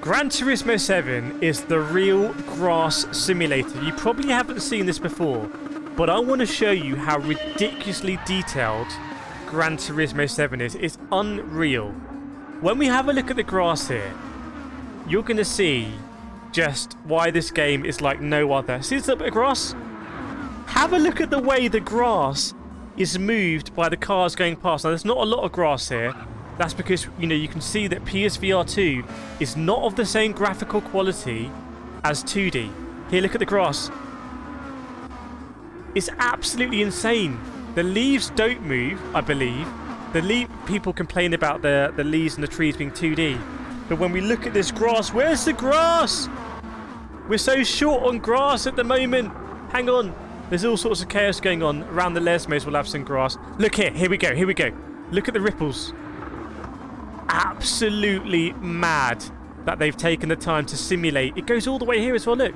Gran Turismo 7 is the real grass simulator. You probably haven't seen this before, but I want to show you how ridiculously detailed Gran Turismo 7 is. It's unreal. When we have a look at the grass here, you're going to see just why this game is like no other. See this little bit of grass? Have a look at the way the grass is moved by the cars going past. Now, there's not a lot of grass here. That's because, you know, you can see that PSVR2 is not of the same graphical quality as 2D. Here, look at the grass. It's absolutely insane. The leaves don't move, I believe. People complain about the leaves and the trees being 2D. But when we look at this grass, where's the grass? We're so short on grass at the moment. Hang on. There's all sorts of chaos going on. Around the Lesmos we'll have some grass. Look here. Here we go. Here we go. Look at the ripples. Absolutely mad that they've taken the time to simulate. It goes all the way here as well. Look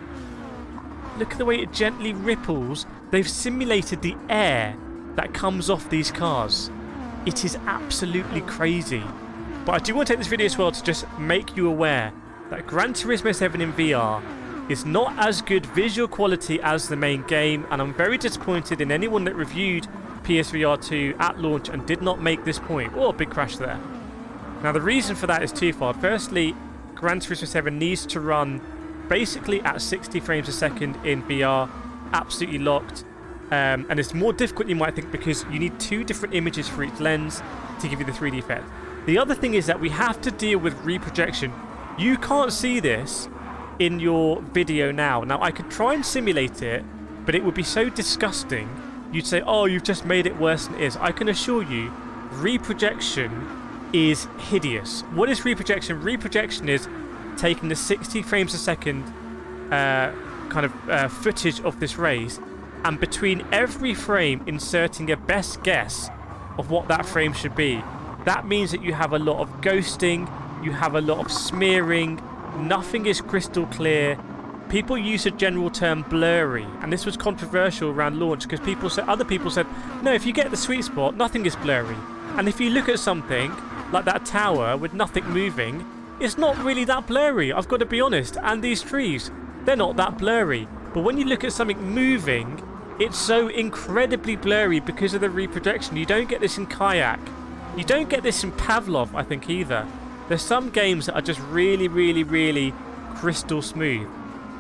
at the way it gently ripples. They've simulated the air that comes off these cars. It is absolutely crazy. But I do want to take this video as well to just make you aware that Gran Turismo 7 in VR is not as good visual quality as the main game, and I'm very disappointed in anyone that reviewed PSVR 2 at launch and did not make this point. Oh, big crash there. Now, the reason for that is twofold. Firstly, Gran Turismo 7 needs to run basically at 60 frames a second in VR, absolutely locked. And it's more difficult than you might think because you need two different images for each lens to give you the 3D effect. The other thing is that we have to deal with reprojection. You can't see this in your video now. Now, I could try and simulate it, but it would be so disgusting. You'd say, oh, you've just made it worse than it is. I can assure you, reprojection is hideous. What is reprojection? Reprojection is taking the 60 frames a second footage of this race, and between every frame inserting a best guess of what that frame should be. That means that you have a lot of ghosting, you have a lot of smearing, nothing is crystal clear. People use a general term blurry, and this was controversial around launch because other people said, no, if you get the sweet spot, nothing is blurry. And if you look at something like that tower with nothing moving, it's not really that blurry, I've got to be honest. And these trees, they're not that blurry. But when you look at something moving, it's so incredibly blurry because of the reprojection. You don't get this in Kayak. You don't get this in Pavlov, I think, either. There's some games that are just really, really, really crystal smooth.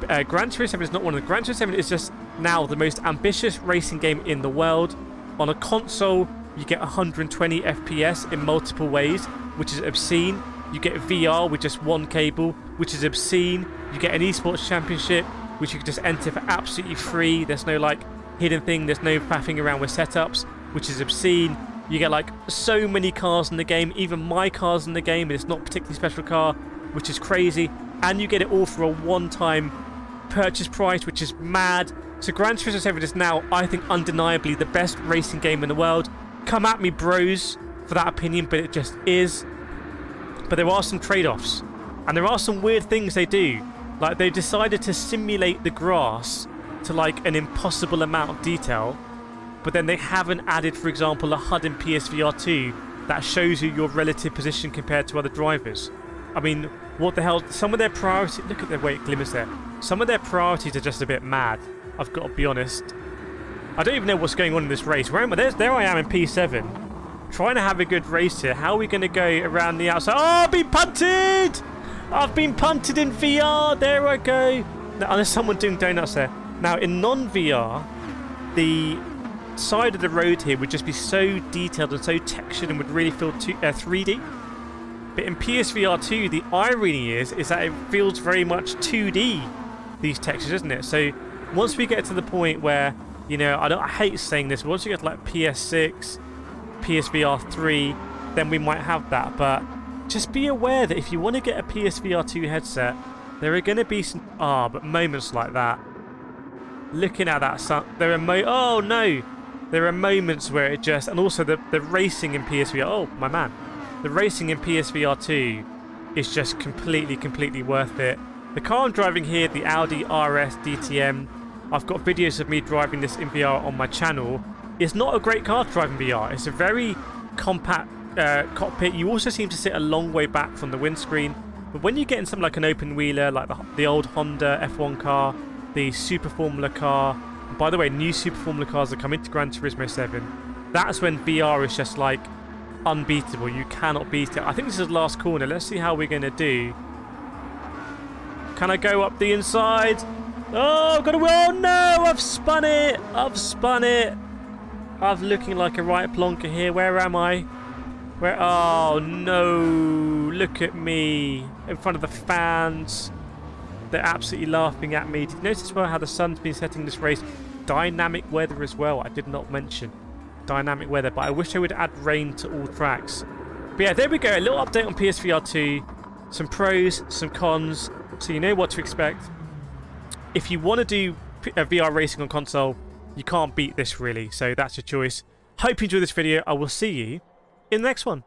Gran Turismo 7 is not one of them. Gran Turismo 7 is just now the most ambitious racing game in the world. On a console, you get 120 FPS in multiple ways, which is obscene. You get VR with just one cable, which is obscene. You get an esports championship, which you can just enter for absolutely free. There's no like hidden thing. There's no faffing around with setups, which is obscene. You get like so many cars in the game, even my car's in the game, and it's not a particularly special car, which is crazy. And you get it all for a one-time purchase price, which is mad. So Gran Turismo 7 is now, I think, undeniably the best racing game in the world. Come at me, bros, for that opinion, but it just is. But there are some trade-offs, and there are some weird things they do. Like, they decided to simulate the grass to like an impossible amount of detail, but then they haven't added, for example, a HUD in PSVR 2 that shows you your relative position compared to other drivers. I mean, what the hell? Some of their priorities, look at the way it glimmers there. Some of their priorities are just a bit mad, I've got to be honest. I don't even know what's going on in this race. Where am I? There I am in P7, trying to have a good race here. How are we going to go around the outside? Oh, I've been punted! I've been punted in VR. There I go. Now, there's someone doing donuts there. Now, in non-VR, the side of the road here would just be so detailed and so textured and would really feel 3D. But in PSVR 2, the irony is that it feels very much 2D, these textures, isn't it? So once we get to the point where, you know, I hate saying this, but once you get to like PS6, PSVR 3, then we might have that. But just be aware that if you want to get a PSVR 2 headset, there are going to be some moments like that. Looking at that, there are oh no, there are moments where it just, and also the racing in PSVR. Oh my man, the racing in PSVR 2 is just completely worth it. The car I'm driving here, the Audi RS DTM, I've got videos of me driving this in VR on my channel. It's not a great car to drive in VR. It's a very compact cockpit. You also seem to sit a long way back from the windscreen, But when you get in something like an open wheeler, like the old Honda F1 car, the Super Formula car, by the way, new Super Formula cars are coming to Gran Turismo 7, that's when VR is just like unbeatable. You cannot beat it. I think this is the last corner. Let's see how we're going to do. Can I go up the inside? Oh, I've got to... Oh, no! I've spun it! I've spun it! I'm looking like a right plonker here. Where am I? Where? Oh, no. Look at me. In front of the fans. They're absolutely laughing at me. Did you notice as well how the sun's been setting this race? Dynamic weather as well. I did not mention dynamic weather, but I wish I would add rain to all tracks. But yeah, there we go. A little update on PSVR2. Some pros, some cons, so you know what to expect. If you want to do VR racing on console, you can't beat this really, so that's your choice. Hope you enjoyed this video. I will see you in the next one.